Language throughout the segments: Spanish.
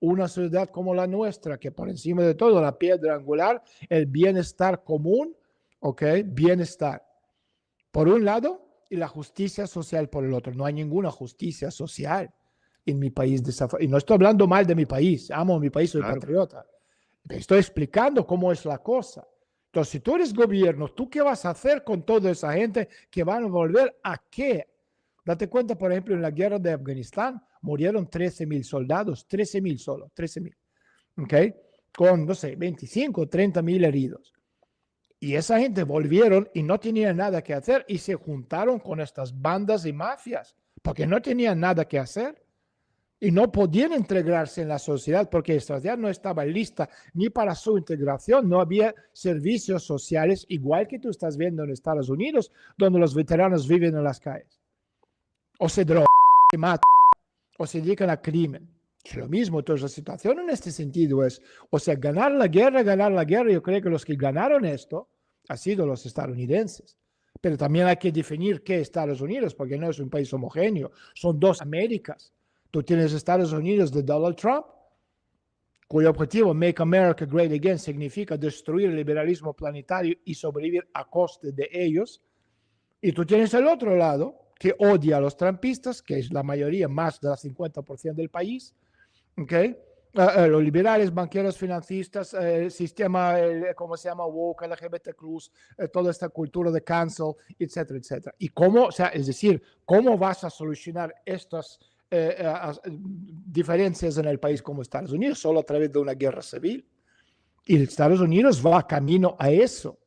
una sociedad como la nuestra, que por encima de todo, la piedra angular, el bienestar común, ¿ok? Bienestar, por un lado, y la justicia social por el otro. No hay ninguna justicia social en mi país. Y no estoy hablando mal de mi país, amo mi país, soy Claro. patriota. Te estoy explicando cómo es la cosa. Entonces, si tú eres gobierno, ¿tú qué vas a hacer con toda esa gente que van a volver a qué? Date cuenta, por ejemplo, en la guerra de Afganistán murieron 13.000 soldados, 13.000 solo, 13.000, ¿ok? Con, no sé, 25 o 30.000 heridos. Y esa gente volvieron y no tenían nada que hacer y se juntaron con estas bandas y mafias porque no tenían nada que hacer y no podían integrarse en la sociedad porque la sociedad no estaba lista ni para su integración, no había servicios sociales igual que tú estás viendo en Estados Unidos, donde los veteranos viven en las calles o se drogan, se matan o se dedican a crimen. Es lo mismo, entonces la situación en este sentido es, o sea, ganar la guerra, yo creo que los que ganaron esto han sido los estadounidenses. Pero también hay que definir qué es Estados Unidos, porque no es un país homogéneo, son dos Américas. Tú tienes Estados Unidos de Donald Trump, cuyo objetivo, Make America Great Again, significa destruir el liberalismo planetario y sobrevivir a coste de ellos. Y tú tienes el otro lado, que odia a los trumpistas, que es la mayoría, más del 50% del país, ¿ok? Los liberales, banqueros, financistas, el sistema, ¿cómo se llama? Woke, LGBT+, toda esta cultura de cancel, etcétera, etcétera. Y cómo, o sea, es decir, ¿cómo vas a solucionar estas diferencias en el país como Estados Unidos? Solo a través de una guerra civil. Y Estados Unidos va camino a eso,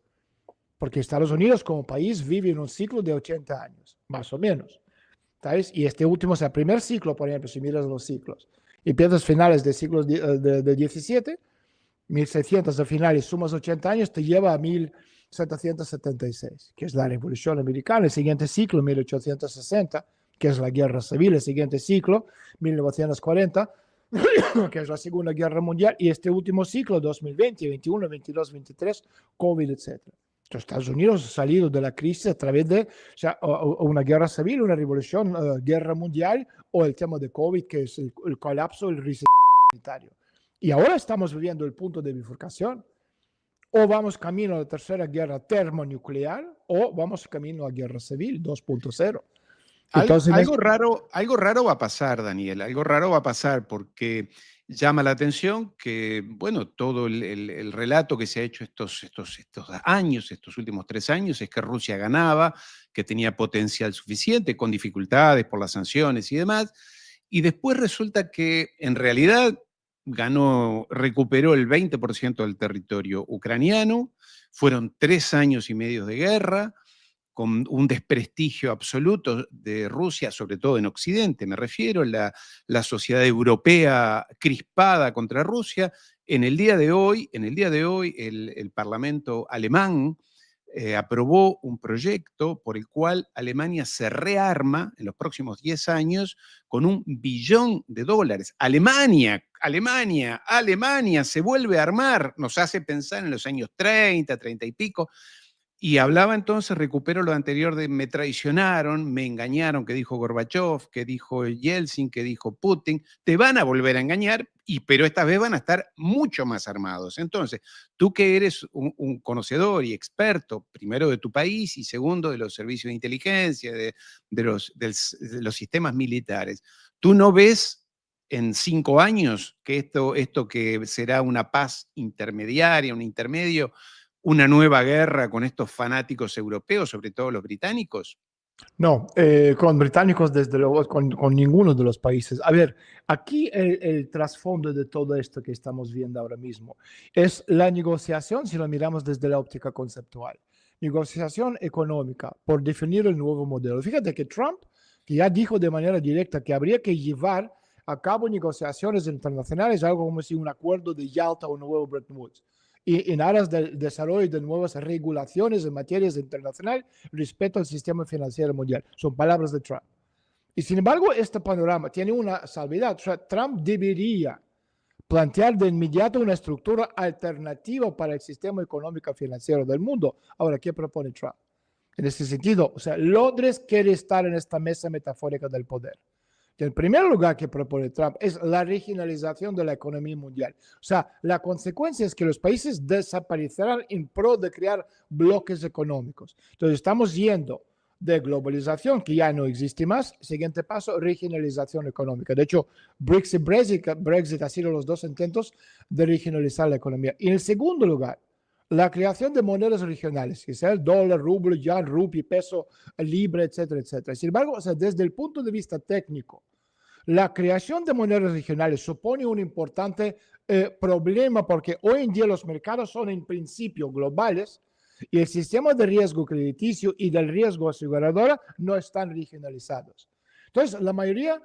porque Estados Unidos como país vive en un ciclo de 80 años, más o menos. ¿Sabes? Y este último, o sea, el primer ciclo, por ejemplo, si miras los ciclos, empiezas finales del siglo de 17, 1600 de finales, sumas 80 años, te lleva a 1776, que es la Revolución Americana. El siguiente ciclo, 1860, que es la Guerra Civil. El siguiente ciclo, 1940, que es la Segunda Guerra Mundial. Y este último ciclo, 2020, 21, 22, 23, COVID, etcétera. Entonces, Estados Unidos ha salido de la crisis a través de, o sea, o una guerra civil, una revolución, guerra mundial, o el tema de COVID, que es el colapso, el reset sanitario. Y ahora estamos viviendo el punto de bifurcación. O vamos camino a la tercera guerra termonuclear, o vamos camino a guerra civil 2.0. Entonces, Algo raro va a pasar, Daniel, algo raro va a pasar porque llama la atención que, bueno, todo el relato que se ha hecho estos años, estos últimos 3 años, es que Rusia ganaba, que tenía potencial suficiente, con dificultades por las sanciones y demás, y después resulta que en realidad recuperó el 20% del territorio ucraniano, fueron 3 años y medio de guerra, con un desprestigio absoluto de Rusia, sobre todo en Occidente, me refiero, la sociedad europea crispada contra Rusia. En el día de hoy, el Parlamento alemán aprobó un proyecto por el cual Alemania se rearma en los próximos 10 años con $1 billón. Alemania se vuelve a armar, nos hace pensar en los años 30, 30 y pico. Y hablaba entonces, recupero lo anterior de me traicionaron, me engañaron, que dijo Gorbachev, que dijo Yeltsin, que dijo Putin, te van a volver a engañar, pero esta vez van a estar mucho más armados. Entonces, tú que eres un conocedor y experto, primero de tu país y segundo de los servicios de inteligencia, de los sistemas militares, ¿tú no ves en 5 años que esto que será una paz intermediaria, un intermedio, una nueva guerra con estos fanáticos europeos, sobre todo los británicos? no, con británicos desde luego, con ninguno de los países. A ver, aquí el trasfondo de todo esto que estamos viendo ahora mismo es la negociación, si lo miramos desde la óptica conceptual, negociación económica por definir el nuevo modelo. Fíjate que Trump, que ya dijo de manera directa que habría que llevar a cabo negociaciones internacionales, algo como si un acuerdo de Yalta o un nuevo Bretton Woods, y en aras del desarrollo de nuevas regulaciones en materias internacionales respecto al sistema financiero mundial. Son palabras de Trump. Y sin embargo, este panorama tiene una salvedad. Trump debería plantear de inmediato una estructura alternativa para el sistema económico financiero del mundo. Ahora, ¿qué propone Trump? En ese sentido, o sea, Londres quiere estar en esta mesa metafórica del poder. En primer lugar que propone Trump es la regionalización de la economía mundial. O sea, la consecuencia es que los países desaparecerán en pro de crear bloques económicos. Entonces, estamos yendo de globalización, que ya no existe más. Siguiente paso, regionalización económica. De hecho, Brexit y Brexit han sido los dos intentos de regionalizar la economía. Y en el segundo lugar, la creación de monedas regionales, que sea el dólar, rublo, yuan, rupee, peso, libra, etcétera, etcétera. Sin embargo, o sea, desde el punto de vista técnico, la creación de monedas regionales supone un importante problema porque hoy en día los mercados son en principio globales y el sistema de riesgo crediticio y del riesgo aseguradora no están regionalizados. Entonces, la mayoría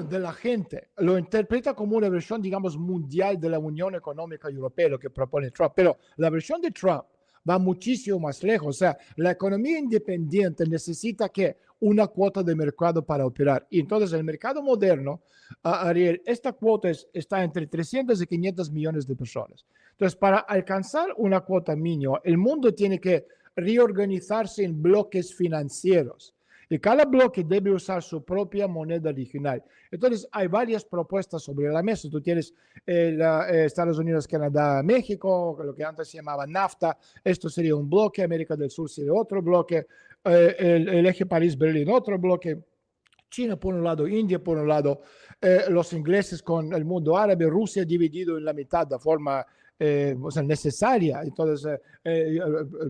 de la gente lo interpreta como una versión, digamos, mundial de la Unión Económica Europea, lo que propone Trump. Pero la versión de Trump va muchísimo más lejos. O sea, la economía independiente necesita que una cuota de mercado para operar. Y entonces el mercado moderno, Ariel, esta cuota está entre 300 y 500 millones de personas. Entonces, para alcanzar una cuota mínima, el mundo tiene que reorganizarse en bloques financieros. Y cada bloque debe usar su propia moneda regional. Entonces, hay varias propuestas sobre la mesa. Tú tienes Estados Unidos, Canadá, México, lo que antes se llamaba NAFTA. Esto sería un bloque. América del Sur sería otro bloque. El eje París-Berlín, otro bloque. China por un lado, India por un lado, los ingleses con el mundo árabe, Rusia dividido en la mitad de forma o sea, necesaria. Entonces,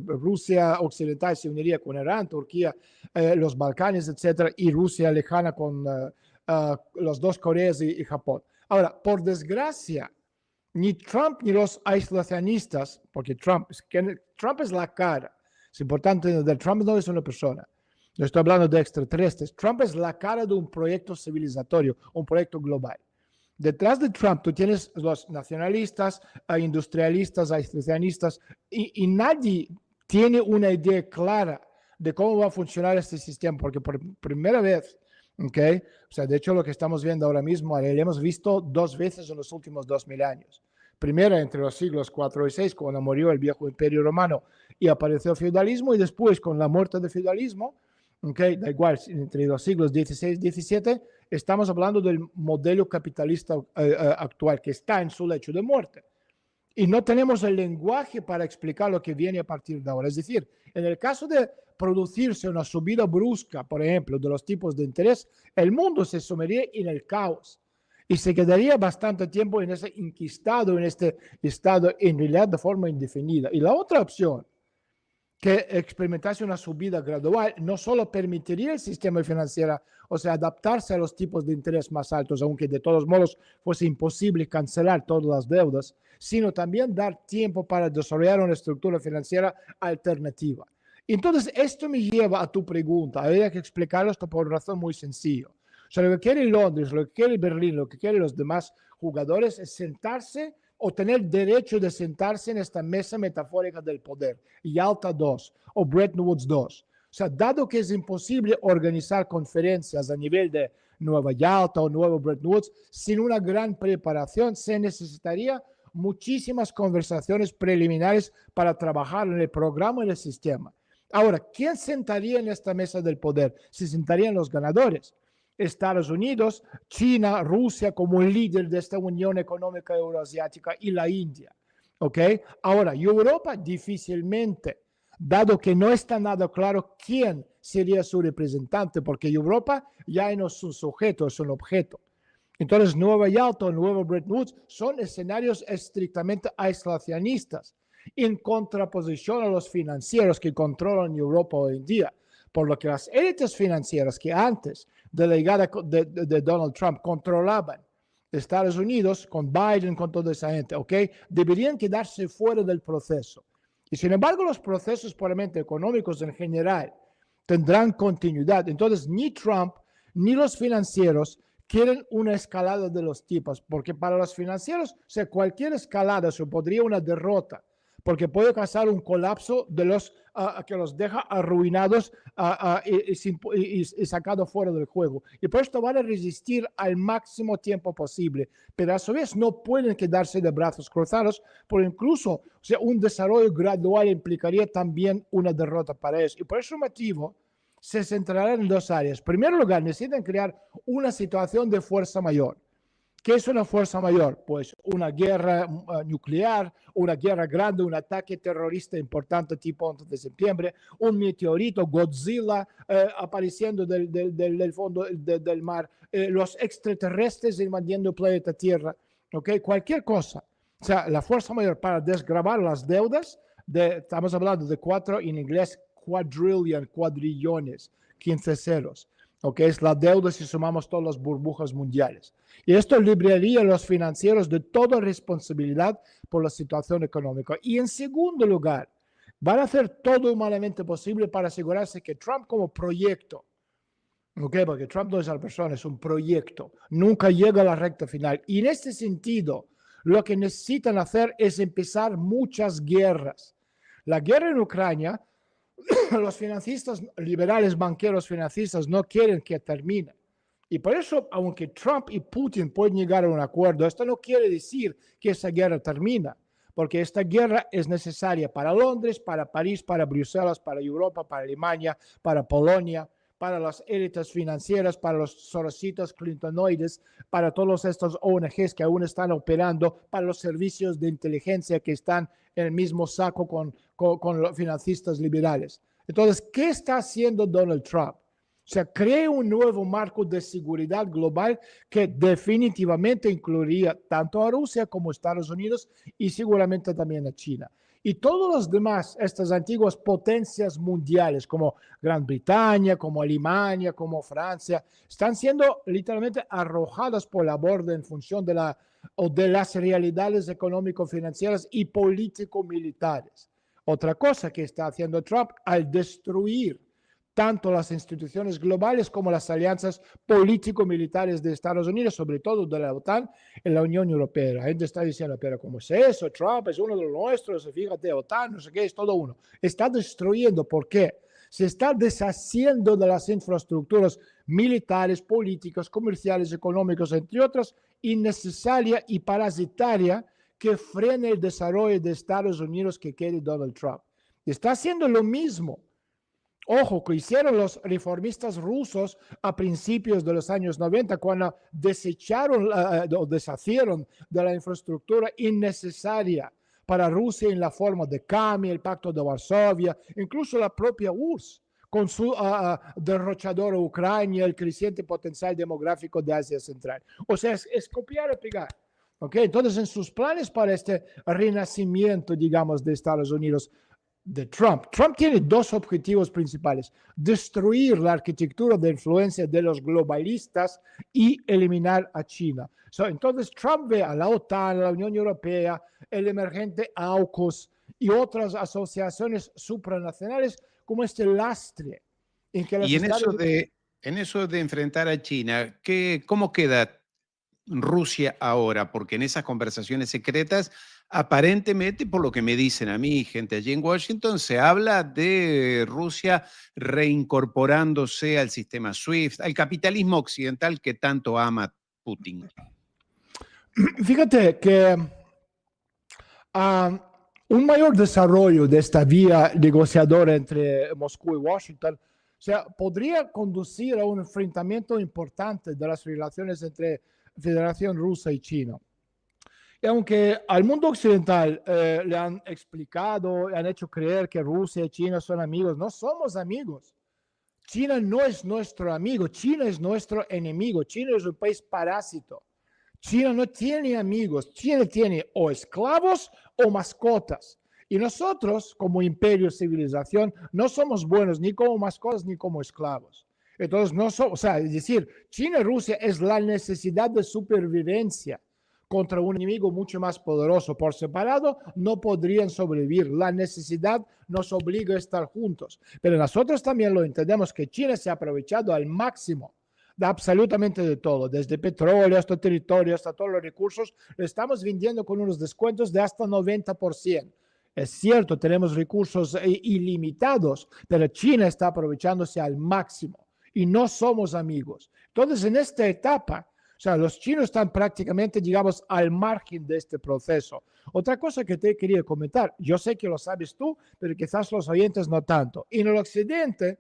Rusia occidental se uniría con Irán, Turquía, los Balcanes, etcétera, y Rusia lejana con los dos Coreas y Japón. Ahora, por desgracia, ni Trump ni los aislacionistas, porque Trump es la cara, es importante entender, Trump no es una persona. No estoy hablando de extraterrestres. Trump es la cara de un proyecto civilizatorio, un proyecto global. Detrás de Trump tú tienes los nacionalistas, industrialistas, aislacionistas, y nadie tiene una idea clara de cómo va a funcionar este sistema, porque por primera vez, ¿okay? O sea, de hecho lo que estamos viendo ahora mismo, lo hemos visto dos veces en los últimos 2000 años. Primero entre los siglos 4 y 6, cuando murió el viejo imperio romano y apareció el feudalismo, y después con la muerte del feudalismo, okay, da igual, entre los siglos 16 y 17, estamos hablando del modelo capitalista actual que está en su lecho de muerte. Y no tenemos el lenguaje para explicar lo que viene a partir de ahora. Es decir, en el caso de producirse una subida brusca, por ejemplo, de los tipos de interés, el mundo se sumiría en el caos y se quedaría bastante tiempo en ese enquistado, en este estado, en realidad de forma indefinida. Y la otra opción, que experimentase una subida gradual, no solo permitiría al sistema financiero, o sea, adaptarse a los tipos de interés más altos, aunque de todos modos fuese imposible cancelar todas las deudas, sino también dar tiempo para desarrollar una estructura financiera alternativa. Entonces, esto me lleva a tu pregunta. Habría que explicarlo esto por una razón muy sencilla. O sea, lo que quiere Londres, lo que quiere Berlín, lo que quieren los demás jugadores es sentarse o tener derecho de sentarse en esta mesa metafórica del poder, Yalta 2 o Bretton Woods 2. O sea, dado que es imposible organizar conferencias a nivel de Nueva Yalta o Nuevo Bretton Woods sin una gran preparación, se necesitaría muchísimas conversaciones preliminares para trabajar en el programa y el sistema. Ahora, ¿quién sentaría en esta mesa del poder? Se sentarían los ganadores. Estados Unidos, China, Rusia como líder de esta Unión Económica Euroasiática y la India. ¿Ok? Ahora, Europa difícilmente, dado que no está nada claro quién sería su representante, porque Europa ya no es un sujeto, es un objeto. Entonces, Nueva Yalta o Nuevo Bretton Woods son escenarios estrictamente aislacionistas, en contraposición a los financieros que controlan Europa hoy en día. Por lo que las élites financieras que antes de la llegada de Donald Trump controlaban Estados Unidos, con Biden, con toda esa gente, ¿ok? Deberían quedarse fuera del proceso. Y sin embargo, los procesos puramente económicos en general tendrán continuidad. Entonces, ni Trump ni los financieros quieren una escalada de los tipos, porque para los financieros, o sea, cualquier escalada supondría una derrota, porque puede causar un colapso de los que los deja arruinados y sacados fuera del juego. Y por esto van a resistir al máximo tiempo posible, pero a su vez no pueden quedarse de brazos cruzados, porque incluso, o sea, un desarrollo gradual implicaría también una derrota para ellos. Y por ese motivo, se centrará en dos áreas. En primer lugar, necesitan crear una situación de fuerza mayor. ¿Qué es una fuerza mayor? Pues una guerra nuclear, una guerra grande, un ataque terrorista importante tipo 11 de septiembre, un meteorito, Godzilla apareciendo del fondo del mar, los extraterrestres invadiendo el planeta Tierra, ¿ok? Cualquier cosa. O sea, la fuerza mayor para desgravar las deudas, estamos hablando de en inglés, cuadrillones, 15 ceros. Que es la deuda si sumamos todas las burbujas mundiales. Y esto libraría a los financieros de toda responsabilidad por la situación económica. Y en segundo lugar, van a hacer todo humanamente posible para asegurarse que Trump como proyecto, porque Trump no es la persona, es un proyecto, nunca llega a la recta final. Y en este sentido, lo que necesitan hacer es empezar muchas guerras. La guerra en Ucrania, los financistas liberales, banqueros financistas, no quieren que termine. Y por eso, aunque Trump y Putin pueden llegar a un acuerdo, esto no quiere decir que esa guerra termina, porque esta guerra es necesaria para Londres, para París, para Bruselas, para Europa, para Alemania, para Polonia, para las élites financieras, para los sorositos clintonoides, para todos estos ONGs que aún están operando, para los servicios de inteligencia que están en el mismo saco con los financistas liberales. Entonces, ¿qué está haciendo Donald Trump? O sea, crea un nuevo marco de seguridad global que definitivamente incluiría tanto a Rusia como a Estados Unidos y seguramente también a China. Y todos los demás, estas antiguas potencias mundiales como Gran Bretaña, como Alemania, como Francia, están siendo literalmente arrojadas por la borda en función de las realidades económico-financieras y político-militares. Otra cosa que está haciendo Trump al destruir tanto las instituciones globales como las alianzas político-militares de Estados Unidos, sobre todo de la OTAN en la Unión Europea. La gente está diciendo, pero ¿cómo es eso? Trump es uno de los nuestros, fíjate, OTAN, no sé qué, es todo uno. Está destruyendo, ¿por qué? Se está deshaciendo de las infraestructuras militares, políticas, comerciales, económicas, entre otras, innecesaria y parasitaria que frene el desarrollo de Estados Unidos que quiere Donald Trump. Está haciendo lo mismo. Ojo, que hicieron los reformistas rusos a principios de los años 90 cuando desecharon o deshacieron de la infraestructura innecesaria para Rusia en la forma de CAMI, el Pacto de Varsovia, incluso la propia URSS con su derrochadora Ucrania, el creciente potencial demográfico de Asia Central. O sea, es copiar y pegar. ¿Okay? Entonces, en sus planes para este renacimiento, digamos, de Estados Unidos, de Trump tiene dos objetivos principales: destruir la arquitectura de influencia de los globalistas y eliminar a China. Entonces Trump ve a la OTAN, a la Unión Europea, el emergente AUKUS y otras asociaciones supranacionales como este lastre en que y en eso de enfrentar a China, ¿cómo queda Rusia ahora? Porque en esas conversaciones secretas, aparentemente, por lo que me dicen a mí, gente allí en Washington, se habla de Rusia reincorporándose al sistema SWIFT, al capitalismo occidental que tanto ama Putin. Fíjate que un mayor desarrollo de esta vía negociadora entre Moscú y Washington, o sea, podría conducir a un enfrentamiento importante de las relaciones entre Federación Rusa y China. Y aunque al mundo occidental le han explicado, han hecho creer que Rusia y China son amigos, no somos amigos. China no es nuestro amigo, China es nuestro enemigo, China es un país parásito. China no tiene amigos, China tiene o esclavos o mascotas. Y nosotros, como imperio, civilización, no somos buenos ni como mascotas ni como esclavos. Entonces, no somos, o sea, es decir, China y Rusia es la necesidad de supervivencia contra un enemigo mucho más poderoso. Por separado, no podrían sobrevivir. La necesidad nos obliga a estar juntos. Pero nosotros también lo entendemos que China se ha aprovechado al máximo de absolutamente de todo, desde petróleo hasta territorio, hasta todos los recursos, lo estamos vendiendo con unos descuentos de hasta 90%. Es cierto, tenemos recursos ilimitados, pero China está aprovechándose al máximo y no somos amigos. Entonces, en esta etapa, o sea, los chinos están prácticamente, digamos, al margen de este proceso. Otra cosa que te quería comentar, yo sé que lo sabes tú, pero quizás los oyentes no tanto. En el occidente,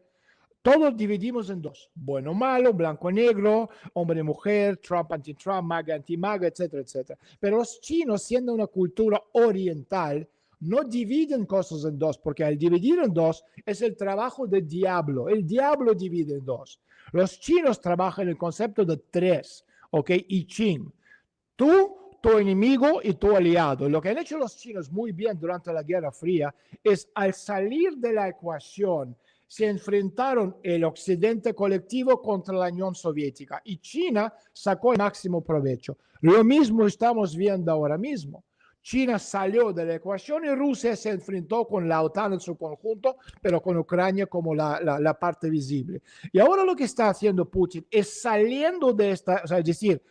Todos dividimos en dos, bueno, malo, blanco, negro, hombre, mujer, Trump, anti-Trump, MAGA, anti-MAGA, etcétera, etcétera. Pero los chinos, siendo una cultura oriental, no dividen cosas en dos, porque al dividir en dos es el trabajo del diablo. El diablo divide en dos. Los chinos trabajan el concepto de tres, ¿ok? I Ching. Tú, tu enemigo y tu aliado. Lo que han hecho los chinos muy bien durante la Guerra Fría es, al salir de la ecuación, se enfrentaron el occidente colectivo contra la Unión Soviética y China sacó el máximo provecho. Lo mismo estamos viendo ahora mismo. China salió de la ecuación y Rusia se enfrentó con la OTAN en su conjunto, pero con Ucrania como la parte visible. Y ahora lo que está haciendo Putin es saliendo de esta, o sea, es decir,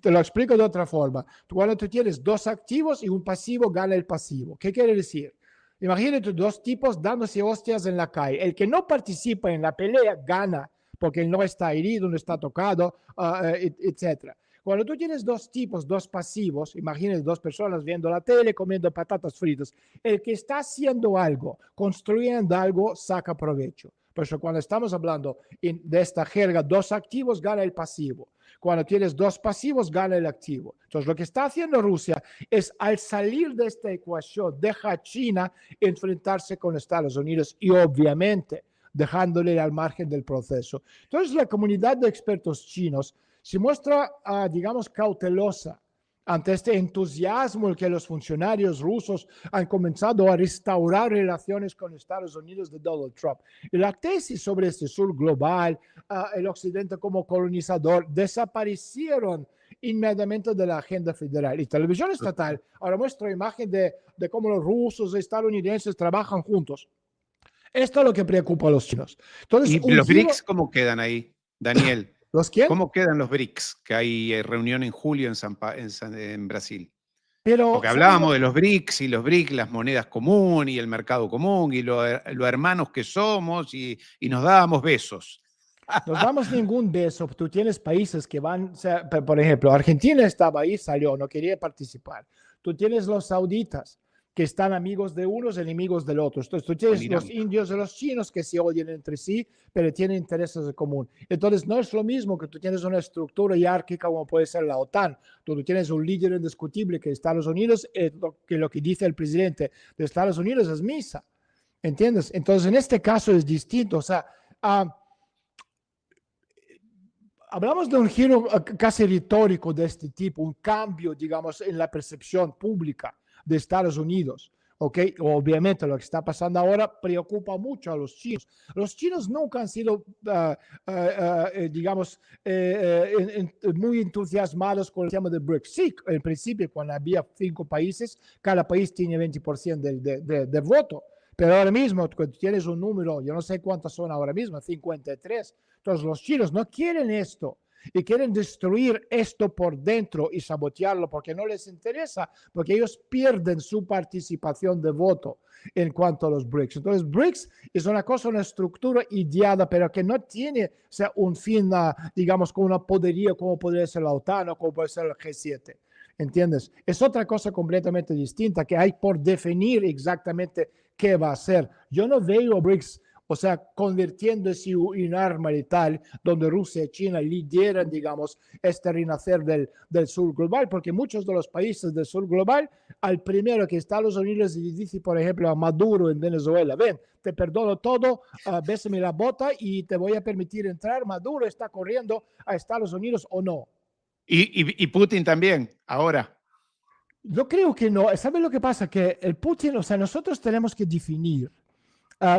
te lo explico de otra forma. Cuando tú tienes dos activos y un pasivo, gana el pasivo. ¿Qué quiere decir? Imagínate dos tipos dándose hostias en la calle. El que no participa en la pelea gana porque no está herido, no está tocado, etc. Cuando tú tienes dos tipos, dos pasivos, imagínate dos personas viendo la tele, comiendo patatas fritas. El que está haciendo algo, construyendo algo, saca provecho. Por eso cuando estamos hablando de esta jerga, dos activos, gana el pasivo. Cuando tienes dos pasivos, gana el activo. Entonces, lo que está haciendo Rusia es, al salir de esta ecuación, deja a China enfrentarse con Estados Unidos y, obviamente, dejándole al margen del proceso. Entonces, la comunidad de expertos chinos se muestra, digamos, cautelosa ante este entusiasmo que los funcionarios rusos han comenzado a restaurar relaciones con Estados Unidos de Donald Trump. Y la tesis sobre este sur global, el occidente como colonizador, desaparecieron inmediatamente de la agenda federal. Y televisión estatal ahora muestra imagen de cómo los rusos y estadounidenses trabajan juntos. Esto es lo que preocupa a los chinos. Entonces, ¿Y los BRICS cómo quedan ahí, Daniel? ¿Los quién? ¿Cómo quedan los BRICS? Que hay reunión en julio en Brasil. Pero, porque hablábamos de los BRICS y los BRICS, las monedas comunes y el mercado común y lo hermanos que somos y nos dábamos besos. Nos damos ningún beso. Tú tienes países que van, o sea, por ejemplo, Argentina estaba ahí, salió, no quería participar. Tú tienes los sauditas, que están amigos de unos, enemigos del otro. Entonces, tú tienes los indios y los chinos que se odian entre sí, pero tienen intereses en común. Entonces, no es lo mismo que tú tienes una estructura jerárquica como puede ser la OTAN. Tú tienes un líder indiscutible que Estados Unidos, que lo que dice el presidente de Estados Unidos es misa. ¿Entiendes? Entonces, en este caso es distinto. O sea, hablamos de un giro casi retórico de este tipo, un cambio, digamos, en la percepción pública de Estados Unidos. ¿Ok? Obviamente lo que está pasando ahora preocupa mucho a los chinos. Los chinos nunca han sido, digamos, muy entusiasmados con el tema de BRICS. Sí, en principio, cuando había 5 países, cada país tiene 20% del voto. Pero ahora mismo, cuando tienes un número, yo no sé cuántos son ahora mismo, 53. Entonces, los chinos no quieren esto y quieren destruir esto por dentro y sabotearlo porque no les interesa, porque ellos pierden su participación de voto en cuanto a los BRICS. Entonces, BRICS es una cosa, una estructura ideada, pero que no tiene, o sea, un fin, digamos, con una poderío como podría ser la OTAN o como puede ser el G7. ¿Entiendes? Es otra cosa completamente distinta que hay por definir exactamente qué va a ser. Yo no veo BRICS, o sea, convirtiéndose en un arma letal donde Rusia y China lideran, digamos, este renacer del sur global, porque muchos de los países del sur global, al primero que Estados Unidos le dice, por ejemplo, a Maduro en Venezuela, ven, te perdono todo, bésame la bota y te voy a permitir entrar, Maduro está corriendo a Estados Unidos o no. Y Putin también, ahora. Yo creo que no. ¿Sabes lo que pasa? Que el Putin, o sea, nosotros tenemos que definir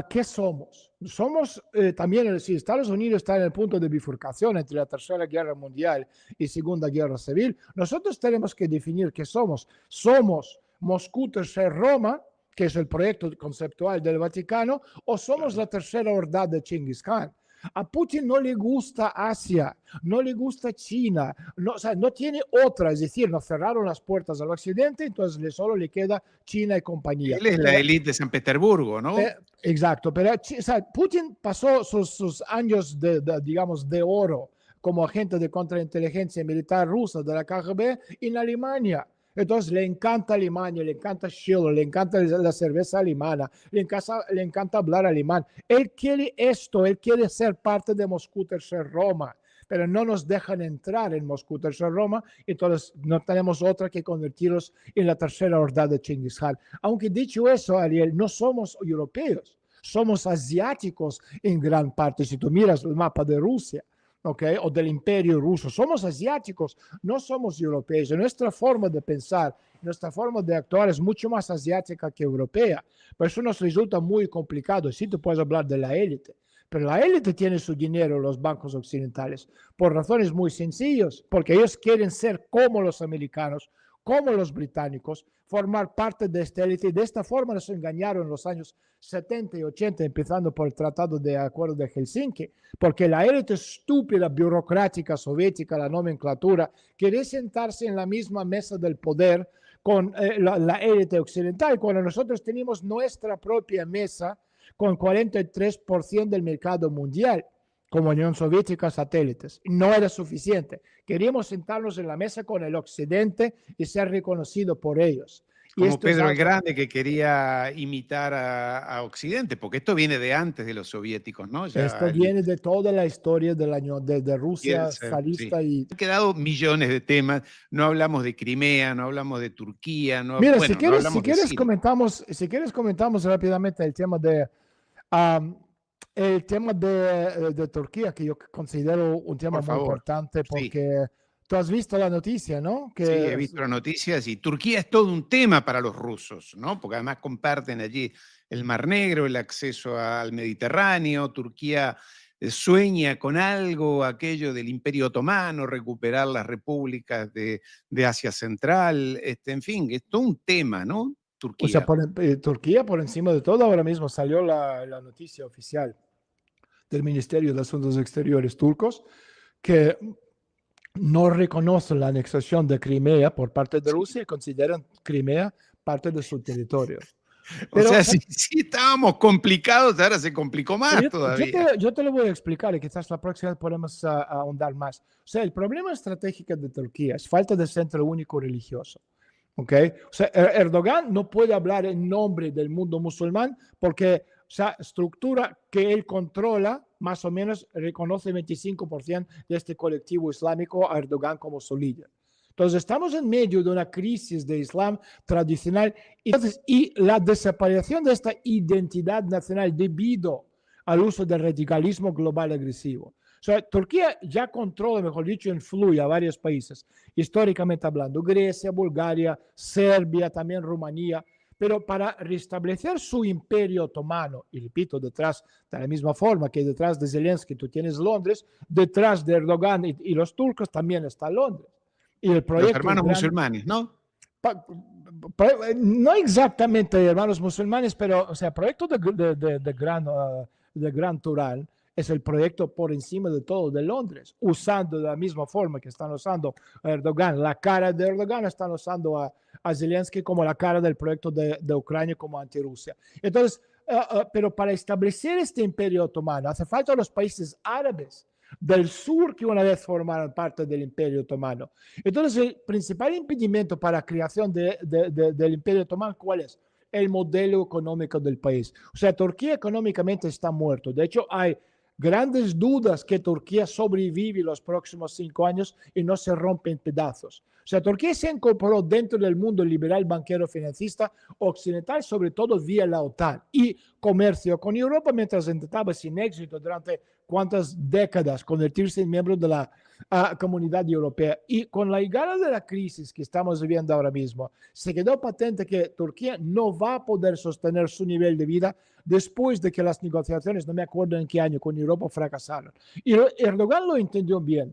qué somos. Somos también, si Estados Unidos está en el punto de bifurcación entre la Tercera Guerra Mundial y Segunda Guerra Civil, nosotros tenemos que definir qué somos. Somos Moscú Tercer Roma, que es el proyecto conceptual del Vaticano, o somos la tercera horda de Chingis Khan. A Putin no le gusta Asia, no le gusta China, no, o sea, no tiene otra, es decir, nos cerraron las puertas al occidente, entonces solo le queda China y compañía. Él es la élite de San Petersburgo, ¿no? Exacto, pero o sea, Putin pasó sus años digamos, de oro como agente de contrainteligencia militar rusa de la KGB en Alemania. Entonces le encanta Alemania, le encanta Schiller, le encanta la cerveza alemana, le encanta hablar alemán. Él quiere esto, él quiere ser parte de Moscú Tercer Roma, pero no nos dejan entrar en Moscú Tercer Roma, entonces no tenemos otra que convertirlos en la tercera horda de Chingis Khan. Aunque dicho eso, Ariel, no somos europeos, somos asiáticos en gran parte. Si tú miras el mapa de Rusia, ¿okay? O del imperio ruso, somos asiáticos, no somos europeos. Nuestra forma de pensar, nuestra forma de actuar es mucho más asiática que europea. Por eso nos resulta muy complicado. Sí, tú puedes hablar de la élite, pero la élite tiene su dinero en los bancos occidentales por razones muy sencillas, porque ellos quieren ser como los americanos, como los británicos, formar parte de esta élite. Y de esta forma nos engañaron en los años 70 y 80, empezando por el Tratado de Acuerdo de Helsinki, porque la élite estúpida, burocrática, soviética, la nomenclatura, quería sentarse en la misma mesa del poder con la élite occidental, cuando nosotros teníamos nuestra propia mesa con 43% del mercado mundial, como Unión Soviética, satélites. No era suficiente. Queríamos sentarnos en la mesa con el Occidente y ser reconocido por ellos. Y Como esto es Pedro el algo, Grande, que quería imitar a Occidente, porque esto viene de antes de los soviéticos, ¿no? esto Ya viene de toda la historia del año de Rusia sí. zarista. Y Han quedado millones de temas. No hablamos de Crimea, no hablamos de Turquía, no, mira, bueno, no hablamos de Siria. si quieres comentamos rápidamente um, el tema de Turquía, que yo considero un tema Por muy favor. importante Sí, porque tú has visto la noticia, ¿no? sí, Que he visto las noticias y Turquía es todo un tema para los rusos, ¿no? Porque además comparten allí el Mar Negro, el acceso al Mediterráneo. Turquía sueña con algo, aquello del Imperio Otomano, recuperar las repúblicas de Asia Central, en fin, es todo un tema, ¿no? o sea, Turquía. Turquía por encima de todo, ahora mismo salió la noticia oficial del Ministerio de Asuntos Exteriores turcos que no reconocen la anexación de Crimea por parte de Sí. Rusia y consideran Crimea parte de su territorio. O Pero sea, si estábamos complicados, ahora se complicó más todavía. yo te lo voy a explicar y quizás la próxima vez podemos ahondar más. O sea, el problema estratégico de Turquía es falta de centro único religioso. ¿Okay? O sea, Erdogan no puede hablar en nombre del mundo musulmán porque esa estructura que él controla, más o menos reconoce el 25% de este colectivo islámico a Erdogan como su líder. Entonces, estamos en medio de una crisis de Islam tradicional y la desaparición de esta identidad nacional debido al uso del radicalismo global agresivo. O sea, Turquía ya controla, mejor dicho, influye a varios países, históricamente hablando, Grecia, Bulgaria, Serbia, también Rumanía, pero para restablecer su imperio otomano, y repito, detrás, de la misma forma que detrás de Zelensky tú tienes Londres, detrás de Erdogan y los turcos también está Londres. Y el Los proyecto hermanos musulmanes, ¿no? no exactamente hermanos musulmanes, pero o sea, el proyecto de Gran Turán es el proyecto por encima de todo de Londres, usando de la misma forma que están usando a Erdogan, la cara de Erdogan están usando a Zelensky como la cara del proyecto de Ucrania como anti-Rusia. Entonces, pero para establecer este imperio otomano hace falta los países árabes del sur que una vez formaron parte del Imperio Otomano. Entonces, el principal impedimento para la creación del Imperio Otomano, ¿cuál es? El modelo económico del país. O sea, Turquía económicamente está muerto. De hecho, hay grandes dudas que Turquía sobrevive los próximos 5 años y no se rompe en pedazos. O sea, Turquía se incorporó dentro del mundo liberal banquero financista occidental, sobre todo vía la OTAN y comercio con Europa, mientras intentaba sin éxito durante cuántas décadas convertirse en miembro de la comunidad europea. Y con la llegada de la crisis que estamos viviendo ahora mismo, se quedó patente que Turquía no va a poder sostener su nivel de vida después de que las negociaciones, no me acuerdo en qué año, con Europa fracasaron. Y Erdogan lo entendió bien.